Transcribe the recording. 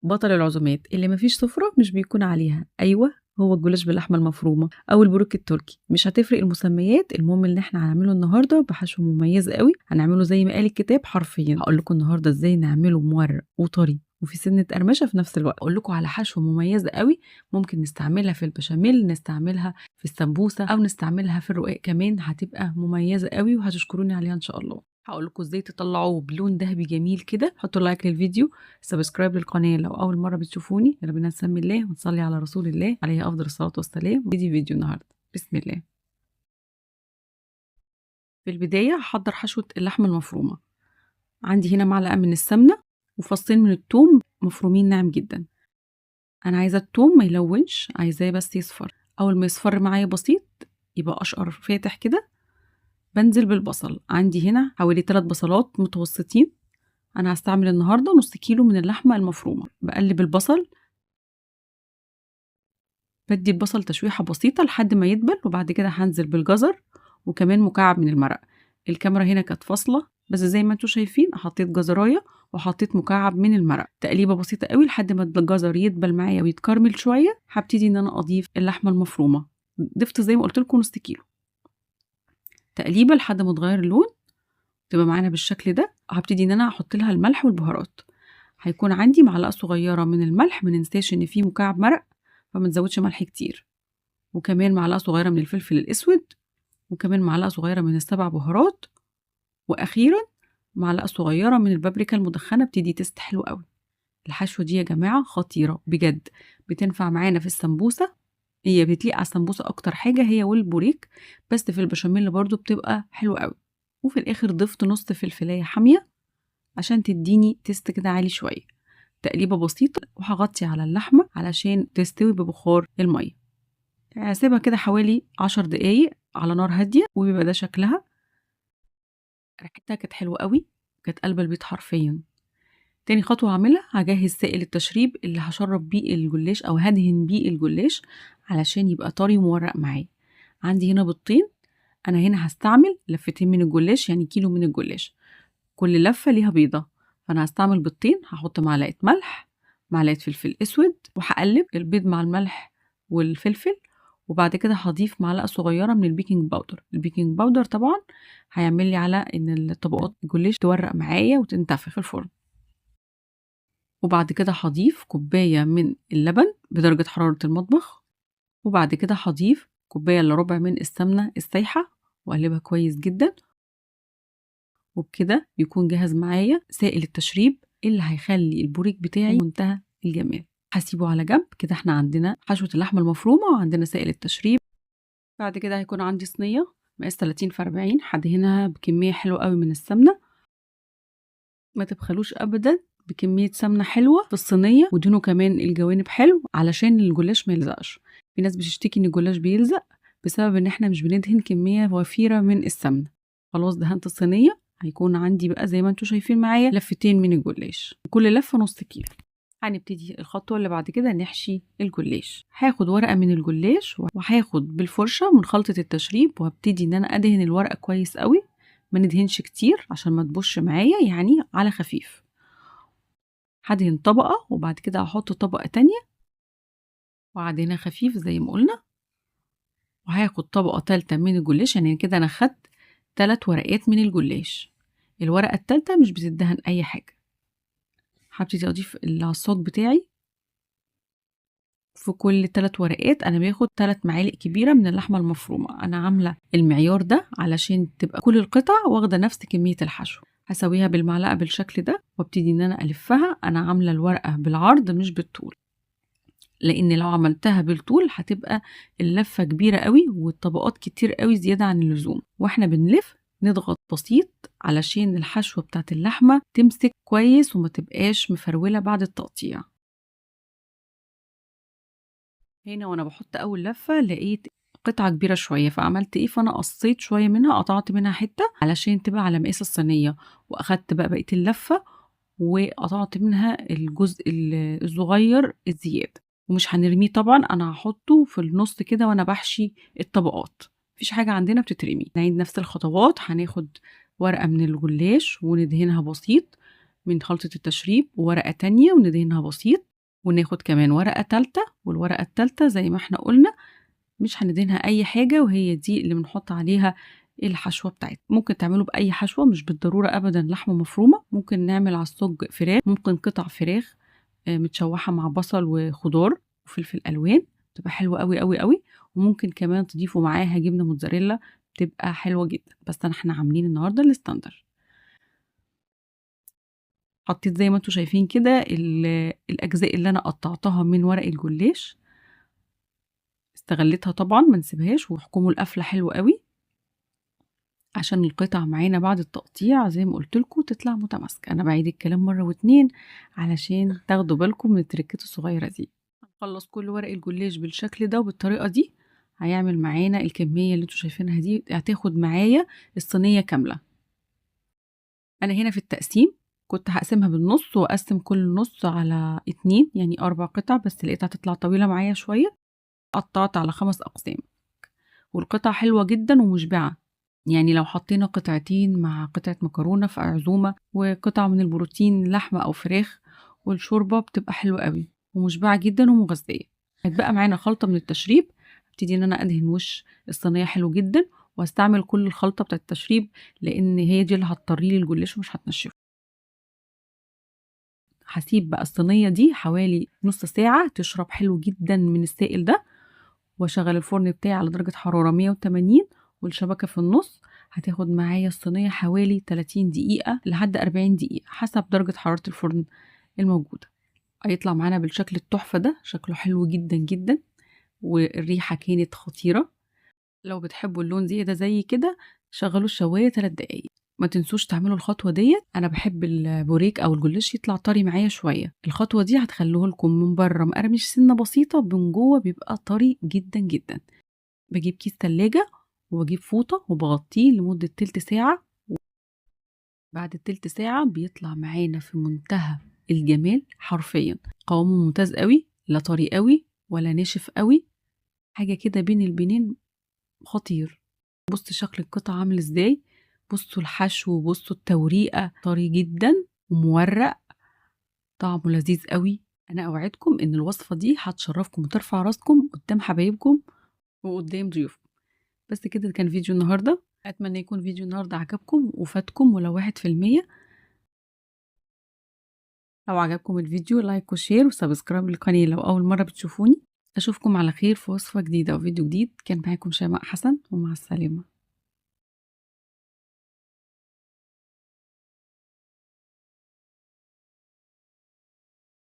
بطل العزومات اللي مفيش سفرة مش بيكون عليها، أيوة هو الجلاش باللحمة المفرومة أو البروك التركي. مش هتفرق المسميات، المهم اللي احنا هنعمله النهاردة بحشو مميز قوي، هنعمله زي ما قال الكتاب حرفيا. هقول لكم النهاردة ازاي نعمله مورق وطري وفي سنة قرمشة في نفس الوقت. اقول لكم على حشوة مميزة قوي ممكن نستعملها في البشاميل، نستعملها في السمبوسة، أو نستعملها في الرقاق كمان، هتبقى مميزة قوي وهتشكروني عليها إن شاء الله. هقول لكم ازاي تطلعوه بلون ذهبي جميل كده. حطوا لايك للفيديو، سبسكرايب للقناه لو اول مره بتشوفوني. يلا بينا نسمي الله ونصلي على رسول الله عليه افضل الصلاه والسلام. فيديو النهارده بسم الله. في البدايه هحضر حشوه اللحمه المفرومه. عندي هنا معلقه من السمنه وفصين من الثوم مفرومين ناعم جدا. انا عايزه الثوم ما يلونش، عايزاه بس يصفر. اول ما يصفر معايا بسيط يبقى اشقر فاتح كده، بنزل بالبصل. عندي هنا حوالي 3 بصلات متوسطين. انا هستعمل النهارده نص كيلو من اللحمه المفرومه. بقلب البصل، بدي البصل تشويحه بسيطه لحد ما يدبل، وبعد كده هنزل بالجزر وكمان مكعب من المرق. الكاميرا هنا كانت فاصله، بس زي ما انتم شايفين حطيت جزرايه وحطيت مكعب من المرق. تقليبه بسيطه قوي لحد ما الجزر يدبل معايا ويتكرمل شويه. هبتدي ان انا اضيف اللحمه المفرومه. ضفت زي ما قلت لكم نص كيلو. تقليبه لحد ما تغير اللون تبقى معانا بالشكل ده. هبتدي ان انا احط لها الملح والبهارات. هيكون عندي معلقه صغيره من الملح، ما ننساش ان فيه مكعب مرق فما نزودش ملح كتير، وكمان معلقه صغيره من الفلفل الاسود، وكمان معلقه صغيره من السبع بهارات، واخيرا معلقه صغيره من البابريكا المدخنه. بتدي تست حلو قوي. الحشوه دي يا جماعه خطيره بجد، بتنفع معانا في السمبوسه. هي بتليق على السمبوسه اكتر حاجه، هي والبوريك، بس في البشاميل برضو بتبقى حلوه قوي. وفي الاخر ضفت نص فلفلايه حاميه عشان تديني تست كده عالي شويه. تقليبه بسيطه وهغطي على اللحمه علشان تستوي ببخار الميه. هسيبها كده حوالي 10 دقايق على نار هاديه، وبيبقى ده شكلها. ريحتها كانت حلوه قوي، كانت قلب البيت حرفيا. تاني خطوه هعملها، هجهز سائل التشريب اللي هشرب بيه الجلاش او هدهن بيه الجلاش علشان يبقى طري ومورق معايا. عندي هنا بيضتين. انا هنا هستعمل لفتين من الجلاش، يعني كيلو من الجلاش، كل لفه ليها بيضه. فانا هستعمل بيضتين. هحط معلقه ملح، معلقه فلفل اسود، وهقلب البيض مع الملح والفلفل. وبعد كده هضيف معلقه صغيره من البيكنج باودر. البيكنج باودر طبعا هيعمل لي على ان الطبقات الجلاش تورق معايا وتنتفخ في الفرن. وبعد كده هضيف كوبايه من اللبن بدرجه حراره المطبخ. وبعد كده هضيف كوبايه الا ربع من السمنه السايحه واقلبها كويس جدا. وبكده يكون جاهز معايا سائل التشريب اللي هيخلي البوريك بتاعي منتهى الجمال. هسيبه على جنب كده. احنا عندنا حشوة اللحمة المفرومة وعندنا سائل التشريب. بعد كده هيكون عندي صينية مقاس 30 في 40، هدهنها بكمية حلوة قوي من السمنة. ما تبخلوش ابدا بكمية سمنة حلوة في الصينية، ودهنوا كمان الجوانب حلو علشان الجلاش ما يلزقش. في ناس بتشتكي ان الجلاش بيلزق بسبب ان احنا مش بندهن كمية وفيرة من السمنة. خلاص دهنت الصينية. هيكون عندي بقى زي ما انتم شايفين معايا لفتين من الجلاش، كل لفة نص كيلو. هنبتدي الخطوة اللي بعد كده نحشي الجلاش. هاخد ورقة من الجلاش وهاخد بالفرشة من خلطة التشريب، وهبتدي ان انا ادهن الورقة كويس قوي. ما ندهنش كتير عشان ما تبوش معايا، يعني على خفيف. هدهن طبقة وبعد كده هحط طبقة تانية وهدهنها خفيف زي ما قلنا. وهاخد طبقة تالتة من الجلاش، يعني كده انا خدت 3 ورقات من الجلاش. الورقة التالتة مش بتدهن اي حاجة. هبتدي اضيف العصاج بتاعي. في كل 3 ورقات انا باخد 3 معالق كبيرة من اللحمة المفرومة. انا عاملة المعيار ده علشان تبقى كل القطع واخدة نفس كمية الحشو. هسويها بالمعلقة بالشكل ده وابتدي ان انا الفها. انا عاملة الورقة بالعرض مش بالطول، لان لو عملتها بالطول هتبقى اللفة كبيرة قوي والطبقات كتير قوي زيادة عن اللزوم. واحنا بنلف نضغط بسيط علشان الحشوة بتاعت اللحمة تمسك كويس وما تبقاش مفرولة بعد التقطيع. هنا وانا بحط اول لفة لقيت قطعة كبيرة شوية، فعملت ايه؟ فانا قصيت شوية منها، قطعت منها حتة علشان تبقى على مقاس الصينية، واخدت بقى بقية اللفة وقطعت منها الجزء الصغير الزيادة. ومش هنرميه طبعا، انا هحطه في النص كده وانا بحشي الطبقات. مفيش حاجة عندنا بتترمي. نعيد نفس الخطوات. هناخد ورقة من الجلاش وندهنها بسيط من خلطة التشريب، وورقة تانية وندهنها بسيط، وناخد كمان ورقة تالتة، والورقة التالتة زي ما احنا قلنا مش هندهنها اي حاجة، وهي دي اللي بنحط عليها الحشوة بتاعتنا. ممكن تعملوا بأي حشوة، مش بالضرورة أبدا لحمة مفرومة، ممكن نعمل على الصاج فراخ، ممكن قطع فراخ متشوحة مع بصل وخضار وفلفل ألوان، بتبقى حلوة قوي قوي قوي. وممكن كمان تضيفوا معاها جبنة موتزاريلا، بتبقى حلوة جدا. بس احنا عاملين النهاردة الستاندر. حطيت زي ما انتوا شايفين كده الأجزاء اللي أنا قطعتها من ورق الجلاش، استغلتها طبعا ما نسيبهاش، واحكموا القفلة حلو قوي عشان القطع معانا بعد التقطيع زي ما قلت لكم تطلع متماسكة. أنا بعيد الكلام مرة واتنين علشان تاخدوا بالكم من التركات الصغيرة دي. هنخلص كل ورق الجلاش بالشكل ده وبالطريقة دي، هيعمل معانا الكمية اللي انتوا شايفينها دي، هتاخد معايا الصينية كاملة. أنا هنا في التقسيم كنت هقسمها بالنص، وأقسم كل نص على 2، يعني 4 قطع، بس لقيتها تطلع طويلة معايا شوية، قطعت على 5 أقسام. والقطع حلوة جدا ومشبعة، يعني لو حطينا قطعتين مع قطعة مكرونة في عزومة، وقطعة من البروتين لحمة أو فراخ، والشوربة بتبقى حلوة قوي ومشبعة جدا ومغذية. هتبقى معانا خلطة من التشريب، ابتدي ان انا ادهن وش الصينية حلو جدا، واستعمل كل الخلطة بتاعة التشريب، لان هي دي اللي هتطري لي الجلاش ومش هتنشفه. هسيب بقى الصينية دي حوالي نص ساعة تشرب حلو جدا من السائل ده، واشغل الفرن بتاعي على درجة حرارة 180، والشبكة في النص. هتاخد معايا الصينية حوالي 30 دقيقة لحد 40 دقيقة حسب درجة حرارة الفرن الموجودة. هيطلع معانا بالشكل التحفة ده، شكله حلو جدا جدا، والريحة كانت خطيرة. لو بتحبوا اللون زيادة زي كده، شغلوا الشواية 3 دقايق. ما تنسوش تعملوا الخطوة ديت. انا بحب البوريك او الجلاش يطلع طري معايا شوية، الخطوة دي هتخلوه لكم من بره مقرمش سنة بسيطة، من جوه بيبقى طري جدا جدا. بجيب كيس تلاجة وبجيب فوطة وبغطيه لمدة تلت ساعة. بعد التلت ساعة بيطلع معانا في منتهى الجمال حرفيا، قوامه ممتاز قوي، لا طري قوي ولا ناشف قوي، حاجة كده بين البنين، خطير. بص شكل القطع عامل ازاي، بصوا الحشو، بصوا التوريقة، طري جدا ومورق، طعمه لذيذ قوي. انا اوعدكم ان الوصفة دي هتشرفكم وترفع راسكم قدام حبايبكم وقدام ضيوفكم. بس كده كان فيديو النهاردة، اتمنى يكون فيديو النهاردة عجبكم وفاتكم ولو 1%. لو عجبكم الفيديو لايك وشير وسبسكرايب للقناة لو اول مرة بتشوفوني. اشوفكم على خير في وصفة جديدة وفيديو جديد. كان معاكم شيماء حسن، ومع السلامة.